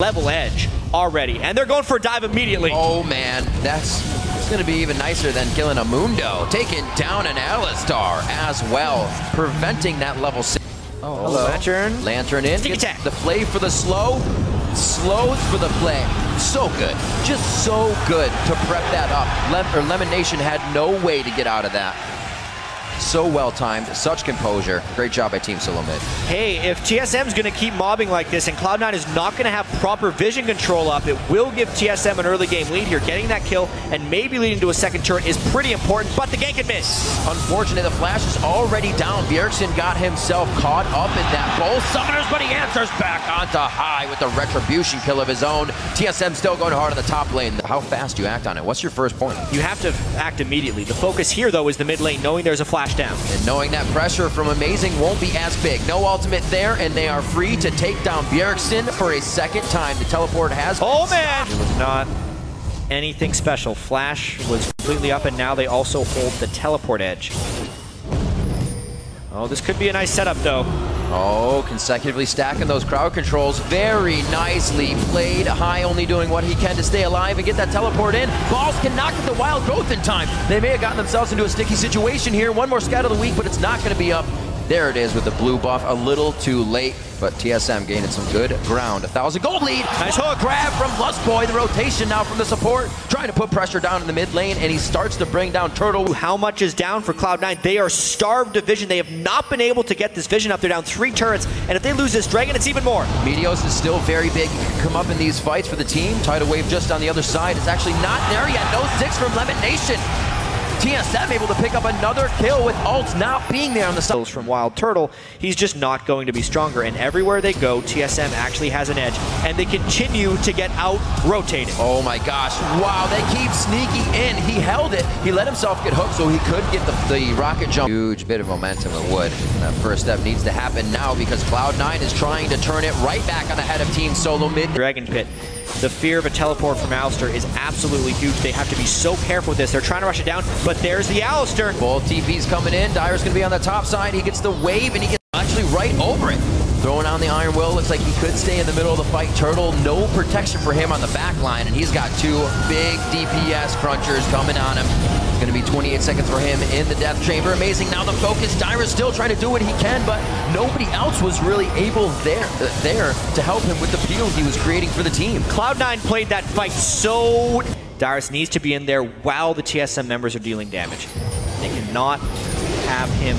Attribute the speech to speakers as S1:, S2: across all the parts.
S1: level edge already, and they're going for a dive immediately.
S2: Oh man, that's going to be even nicer than killing a Mundo. Taking down an Alistar as well, preventing that level 6.
S1: Oh, hello.
S2: Lantern in, gets the play for the slow, slows for the play. So good, just so good to prep that up. LemonNation had no way to get out of that. So well timed, such composure. Great job by Team Solo Mid.
S1: Hey, if TSM's going to keep mobbing like this and Cloud9 is not going to have proper vision control up, it will give TSM an early game lead here. Getting that kill and maybe leading to a second turret is pretty important, but the gank can miss.
S2: Unfortunate, the flash is already down. Bjergsen got himself caught up in that bowl. Summoners, but he answers back onto high with the retribution kill of his own. TSM still going hard on the top lane. How fast do you act on it? What's your first point?
S1: You have to act immediately. The focus here, though, is the mid lane, knowing there's a flash down.
S2: And knowing that pressure from Amazing won't be as big. No ultimate there, and they are free to take down Bjergsen for a second time. The teleport has...
S1: Oh, man! It was not anything special. Flash was completely up, and now they also hold the teleport edge. Oh, this could be a nice setup, though.
S2: Oh, consecutively stacking those crowd controls. Very nicely played. High only doing what he can to stay alive and get that teleport in. Balls cannot get the wild growth in time. They may have gotten themselves into a sticky situation here. One more scout of the week, but it's not going to be up. There it is with the blue buff. A little too late, but TSM gaining some good ground. 1,000 gold lead. Nice hook grab from Lustboy. The rotation now from the support. Trying to put pressure down in the mid lane, and he starts to bring down Turtle.
S1: How much is down for Cloud9? They are starved of vision. They have not been able to get this vision up. They're down 3 turrets, and if they lose this Dragon, it's even more.
S2: Meteos is still very big. He can come up in these fights for the team. Tidal Wave just on the other side. It's actually not there yet. No 6 from LemonNation. TSM able to pick up another kill with ults not being there on the side.
S1: From Wildturtle, he's just not going to be stronger, and everywhere they go, TSM actually has an edge, and they continue to get out-rotated.
S2: Oh my gosh, wow, they keep sneaking in. He held it, he let himself get hooked so he could get the rocket jump. Huge bit of momentum it would. That first step needs to happen now because Cloud9 is trying to turn it right back on the head of Team Solo Mid.
S1: Dragon Pit. The fear of a teleport from Alistar is absolutely huge. They have to be so careful with this. They're trying to rush it down, but there's the Alistar.
S2: Both TPs coming in. Dyrus going to be on the top side. He gets the wave, and he gets actually right over it. Throwing on the Iron Will. Looks like he could stay in the middle of the fight. Turtle, no protection for him on the back line, and he's got 2 big DPS crunchers coming on him. It's going to be 28 seconds for him in the death chamber. Amazing. Now the focus. Dyrus still trying to do what he can, but nobody else was really able there to help him with the field he was creating for the team.
S1: Cloud9 played that fight so... Dyrus needs to be in there while the TSM members are dealing damage. They cannot have him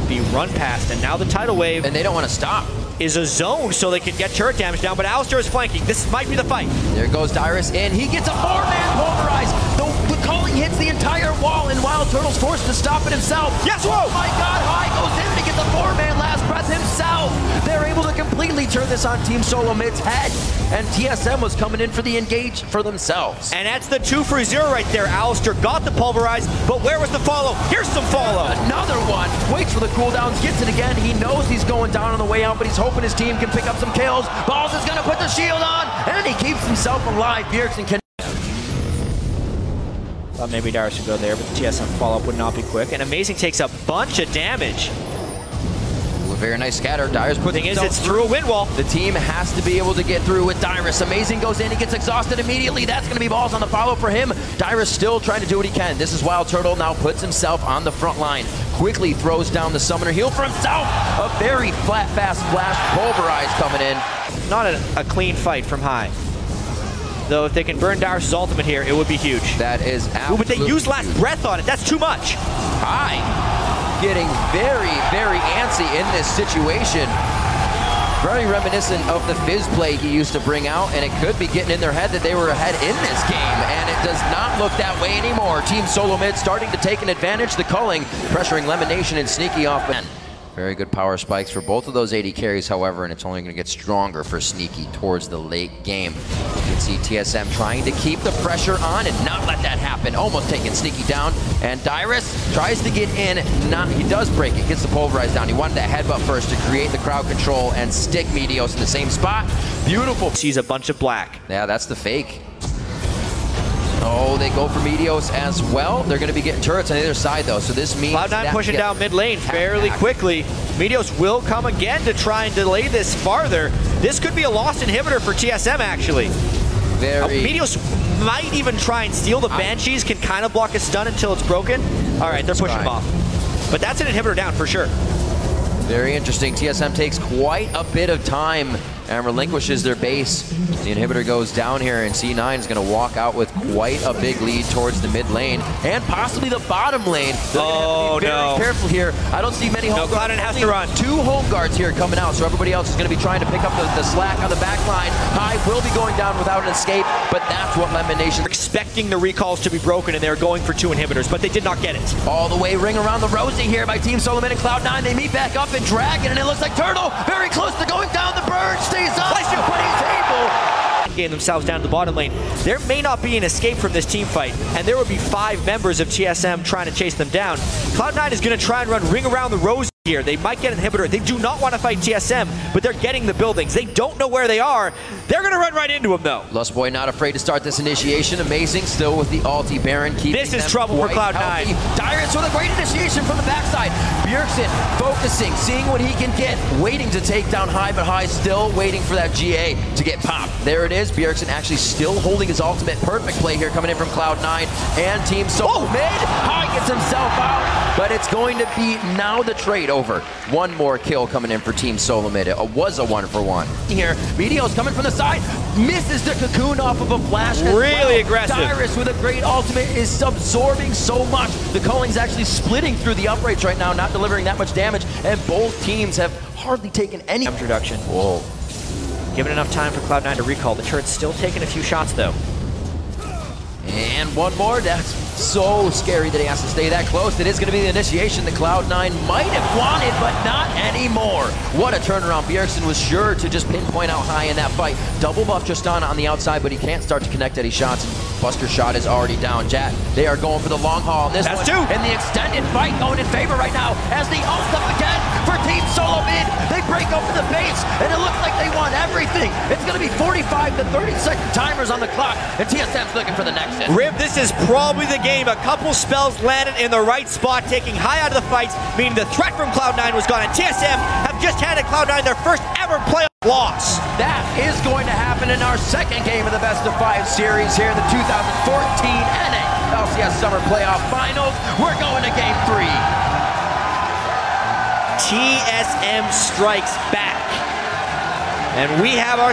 S1: be run past, and now the tidal wave...
S2: And they don't want to stop.
S1: ...is a zone so they can get turret damage down, but Alistar is flanking. This might be the fight.
S2: There goes Dyrus in. He gets a 4-man pulverize. The calling hits the entire wall, and Wildturtle's forced to stop it himself.
S1: Yes,
S2: whoa! Oh my god, High goes in to get the 4-man last breath himself. They're able to completely turn this on Team Solo Mid's head, and TSM was coming in for the engage for themselves.
S1: And that's the 2 for 0 right there. Alistar got the pulverize, but where was the follow? Here's some follow.
S2: Another one. Waits for the cooldowns, gets it again. He knows he's going down on the way out, but he's hoping his team can pick up some kills. Balls is going to put the shield on, and he keeps himself alive. Bjergsen can...
S1: Thought maybe Dyrus would go there, but the TSM follow-up would not be quick. And Amazing takes a bunch of damage.
S2: Ooh, a very nice scatter. Dyrus puts
S1: the thing is, it's through a wind wall.
S2: The team has to be able to get through with Dyrus. Amazing goes in, he gets exhausted immediately. That's going to be balls on the follow for him. Dyrus still trying to do what he can. This is Wildturtle, now puts himself on the front line. Quickly throws down the summoner heal for himself. A very flat, fast flash. Pulverize coming in.
S1: Not a clean fight from High. Though if they can burn Dyrus' ultimate here, it would be huge.
S2: That is absolutely...
S1: But they used last breath on it. That's too much.
S2: High getting very, very antsy in this situation. Very reminiscent of the Fizz play he used to bring out, and it could be getting in their head that they were ahead in this game, and it does not look that way anymore. Team Solo Mid starting to take an advantage. The culling, pressuring LemonNation and Sneaky off. Very good power spikes for both of those AD carries, however, and it's only going to get stronger for Sneaky towards the late game. You can see TSM trying to keep the pressure on and not let that happen. Almost taking Sneaky down, and Dyrus tries to get in. He does break it, gets the pulverize down. He wanted that headbutt first to create the crowd control and stick Meteos in the same spot. Beautiful.
S1: Sees a bunch of black.
S2: Yeah, that's the fake. Oh, they go for Meteos as well. They're going to be getting turrets on either side, though, so this means
S1: Cloud9 pushing down mid lane fairly quickly. Meteos will come again to try and delay this farther. This could be a lost inhibitor for TSM, actually. Meteos might even try and steal the Banshees, can kind of block a stun until it's broken. All right, they're pushing him off. But that's an inhibitor down for sure.
S2: Very interesting. TSM takes quite a bit of time and relinquishes their base. The inhibitor goes down here, and C9 is going to walk out with quite a big lead towards the mid lane and possibly the bottom lane.
S1: Oh, no.
S2: Very careful here. I don't see many home guards.
S1: Cloud9 has to run.
S2: 2 home guards here coming out, so everybody else is going to be trying to pick up the slack on the back line. Hive will be going down without an escape, but that's what LemonNation...
S1: Expecting the recalls to be broken, and they're going for 2 inhibitors, but they did not get it.
S2: All the way ring around the rosy here by Team Solomon and Cloud9. They meet back up in Dragon, and it looks like Turtle very close to going down. The bird stays up, but he's able.
S1: Game themselves down to the bottom lane. There may not be an escape from this team fight, and there would be 5 members of TSM trying to chase them down. Cloud9 is going to try and run ring around the rose here. They might get an inhibitor. They do not want to fight TSM, but they're getting the buildings. They don't know where they are. They're going to run right into them, though.
S2: Lustboy not afraid to start this initiation. Amazing, still with the ulti Baron.
S1: This is trouble for Cloud9.
S2: Dyrus with a great initiation from the backside. Bjergsen focusing, seeing what he can get, waiting to take down High, but High still waiting for that GA to get popped. There it is. Bjergsen actually still holding his ultimate. Perfect play here coming in from Cloud9 and Team Solo mid. High gets himself out, but it's going to be now the trade over. One more kill coming in for Team Solo mid. It was a 1-for-1. Here, Meteos coming from the side, misses the cocoon off of a flash.
S1: Really aggressive.
S2: Dyrus with a great ultimate is absorbing so much. The Culling's actually splitting through the uprates right now, not delivering that much damage, and both teams have hardly taken any
S1: introduction.
S2: Whoa.
S1: Given enough time for Cloud9 to recall. The turret's still taking a few shots, though.
S2: And one more. That's so scary that he has to stay that close. It is going to be the initiation that Cloud9 might have wanted, but not anymore. What a turnaround. Bjergsen was sure to just pinpoint out High in that fight. Double buff Tristana on the outside, but he can't start to connect any shots. Buster shot is already down. Jat, they are going for the long haul on this one. And the extended fight going in favor right now as the ult up again for Team Solo mid. They break open the base, and it looks like they want everything. It's going to be 45 to 30-second timers on the clock, and TSM's looking for the next hit.
S1: Rib, this is probably the game. A couple spells landed in the right spot, taking High out of the fights, meaning the threat from Cloud9 was gone, and TSM have just handed Cloud9 their first ever playoff loss.
S2: That is going to happen in our second game of the best-of-5 series here in the 2014 NA LCS Summer Playoff Finals. We're going to Game 3.
S1: TSM strikes back, and we have our